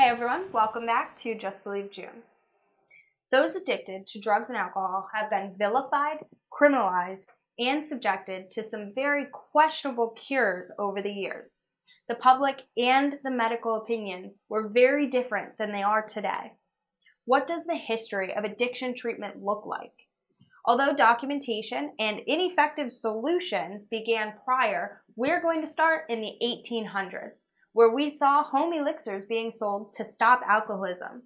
Hey everyone, welcome back to Just Believe June. Those addicted to drugs and alcohol have been vilified, criminalized, and subjected to some very questionable cures over the years. The public and the medical opinions were very different than they are today. What does the history of addiction treatment look like? Although documentation and ineffective solutions began prior, we're going to start in the 1800s, where we saw home elixirs being sold to stop alcoholism.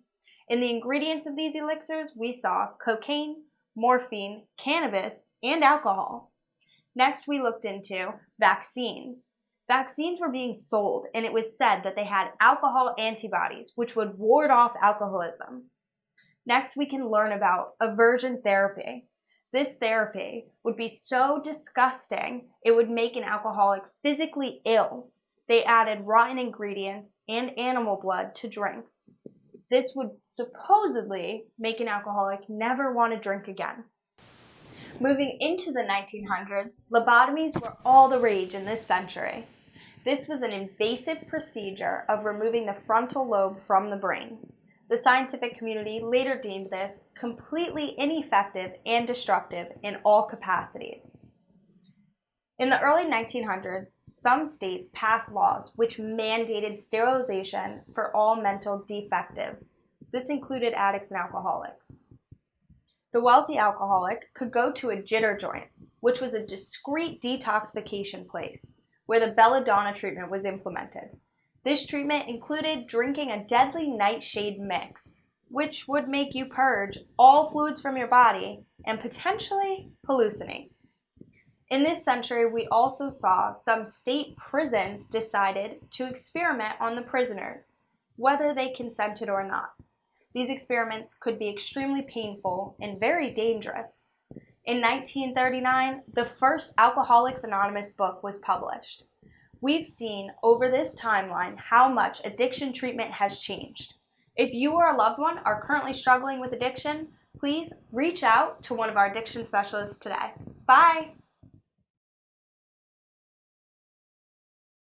In the ingredients of these elixirs, we saw cocaine, morphine, cannabis, and alcohol. Next, we looked into vaccines. Vaccines were being sold, and it was said that they had alcohol antibodies, which would ward off alcoholism. Next, we can learn about aversion therapy. This therapy would be so disgusting, it would make an alcoholic physically ill. They added rotten ingredients and animal blood to drinks. This would supposedly make an alcoholic never want to drink again. Moving into the 1900s, lobotomies were all the rage in this century. This was an invasive procedure of removing the frontal lobe from the brain. The scientific community later deemed this completely ineffective and destructive in all capacities. In the early 1900s, some states passed laws which mandated sterilization for all mental defectives. This included addicts and alcoholics. The wealthy alcoholic could go to a jitter joint, which was a discreet detoxification place, where the belladonna treatment was implemented. This treatment included drinking a deadly nightshade mix, which would make you purge all fluids from your body and potentially hallucinate. In this century, we also saw some state prisons decided to experiment on the prisoners, whether they consented or not. These experiments could be extremely painful and very dangerous. In 1939, the first Alcoholics Anonymous book was published. We've seen over this timeline how much addiction treatment has changed. If you or a loved one are currently struggling with addiction, please reach out to one of our addiction specialists today. Bye!